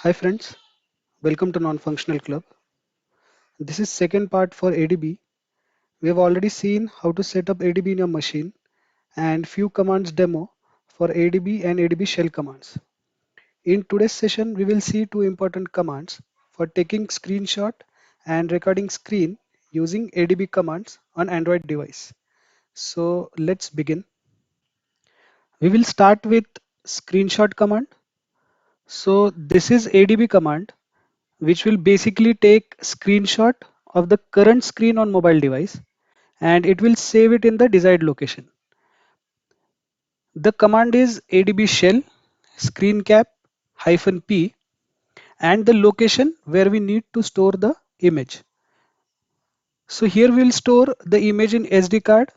Hi friends, welcome to Non-Functional Club. This is second part for ADB. We have already seen how to set up ADB in your machine and few commands demo for ADB and ADB shell commands. In today's session, we will see two important commands for taking screenshot and recording screen using ADB commands on Android device. So let's begin. We will start with screenshot command. So this is ADB command which will basically take screenshot of the current screen on mobile device and it will save it in the desired location. The command is adb shell screen cap -p and the location where we need to store the image. So here we'll store the image in SD card.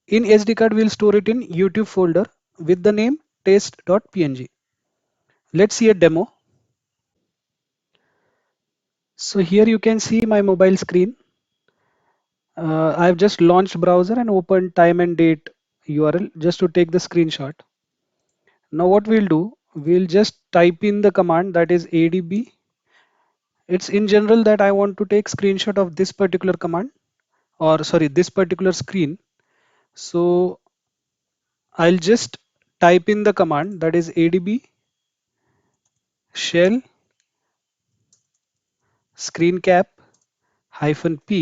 In SD card we'll store it in YouTube folder with the name test.png. Let's see a demo. So here you can see my mobile screen. I've just launched browser and opened time and date URL just to take the screenshot. Now what we'll do, we'll just type in the command that is adb. It's in general that I want to take screenshot of this particular command or sorry, this particular screen. So I'll just type in the command that is adb shell screen cap -p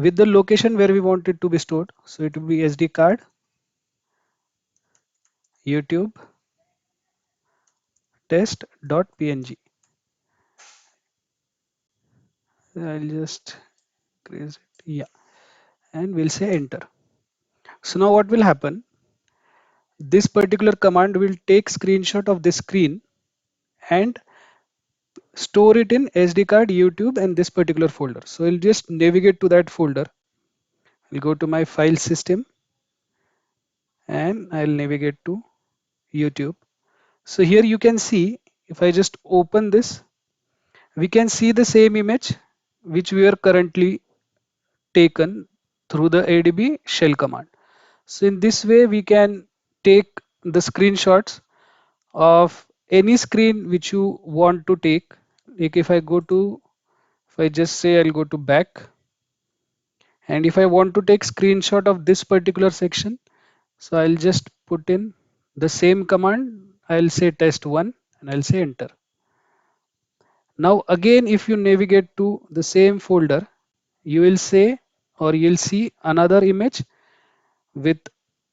with the location where we want it to be stored. So it will be SD card, YouTube, test.png. I'll just increase it. Yeah, and we'll say enter. So now what will happen? This particular command will take screenshot of this screen and store it in SD card, YouTube, and this particular folder. So I'll just navigate to that folder. I'll go to my file system and I'll navigate to YouTube. So here you can see if I just open this, we can see the same image which we are currently taken through the ADB shell command. So in this way we can take the screenshots of any screen which you want to take. Like if I just say I'll go to back, and if I want to take screenshot of this particular section, so I'll just put in the same command. I'll say test1 and I'll say enter. Now again, if you navigate to the same folder, you will say or you'll see another image with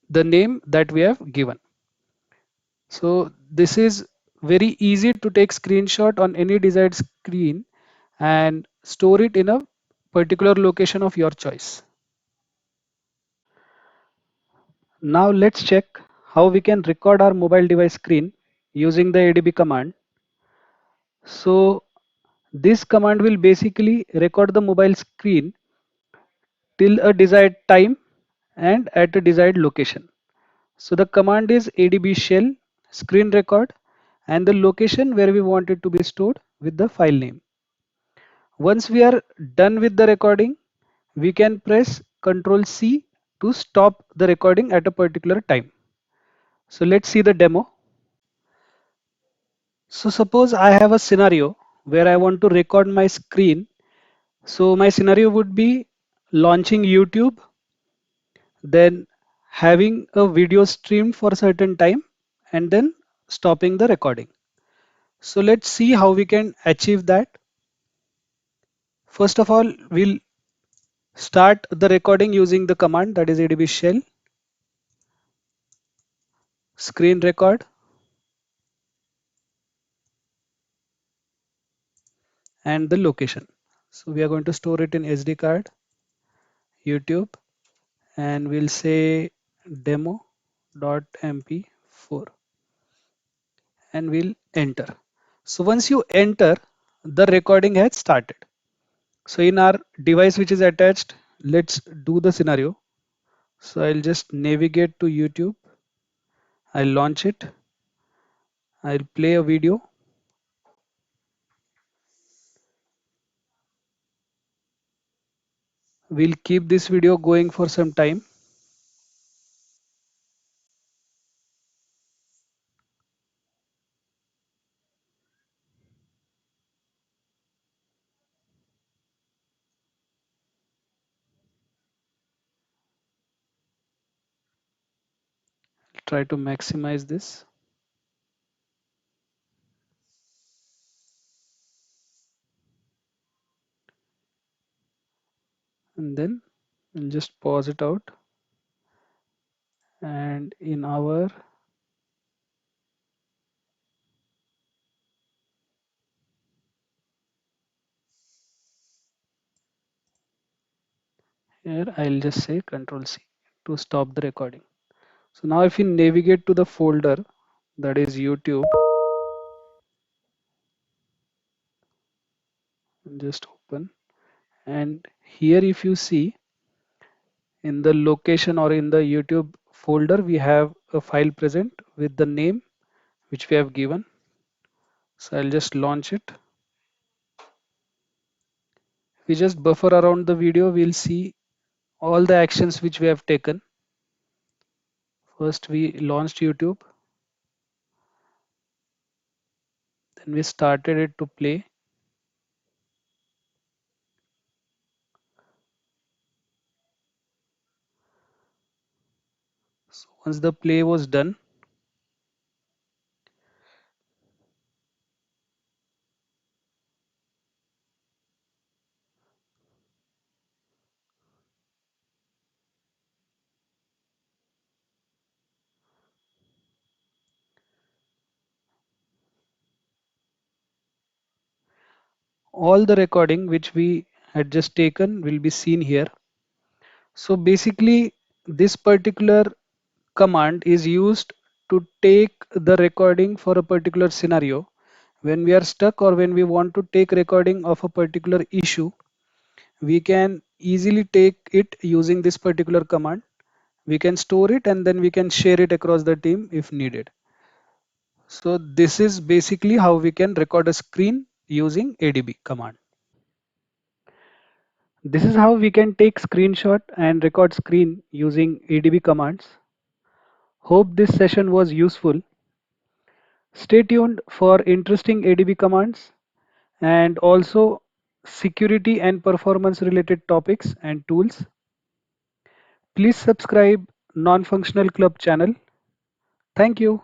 the name that we have given. So this is very easy to take screenshot on any desired screen and store it in a particular location of your choice. Now let's check how we can record our mobile device screen using the ADB command. So this command will basically record the mobile screen till a desired time and at a desired location. So the command is adb shell screen record and the location where we want it to be stored with the file name. Once we are done with the recording, we can press Ctrl C to stop the recording at a particular time. So let's see the demo. So suppose I have a scenario where I want to record my screen. So my scenario would be launching YouTube, then having a video streamed for a certain time and then stopping the recording. So let's see how we can achieve that. First of all, we'll start the recording using the command that is adb shell screen record and the location. So we are going to store it in SD card, YouTube, and we'll say demo.mp4 and we'll enter. So once you enter, the recording has started. So in our device which is attached, let's do the scenario. So I'll just navigate to YouTube. I'll launch it. I'll play a video. We'll keep this video going for some time. try to maximize this, and then we'll just pause it out. And in our here, I'll just say Control C to stop the recording. So now if you navigate to the folder that is YouTube, just open, and here if you see in the location or in the YouTube folder, we have a file present with the name which we have given. So I'll just launch it. If we just buffer around the video, we'll see all the actions which we have taken. First we launched YouTube, then we started it to play. So once the play was done, all the recording which we had just taken will be seen here. So basically this particular command is used to take the recording for a particular scenario. When we are stuck or when we want to take recording of a particular issue, we can easily take it using this particular command. We can store it and then we can share it across the team if needed. So this is basically how we can record a screen using ADB command. This is how we can take screenshot and record screen using ADB commands. Hope this session was useful. Stay tuned for interesting ADB commands and also security and performance related topics and tools. Please subscribe Non-Functional Club channel. Thank you.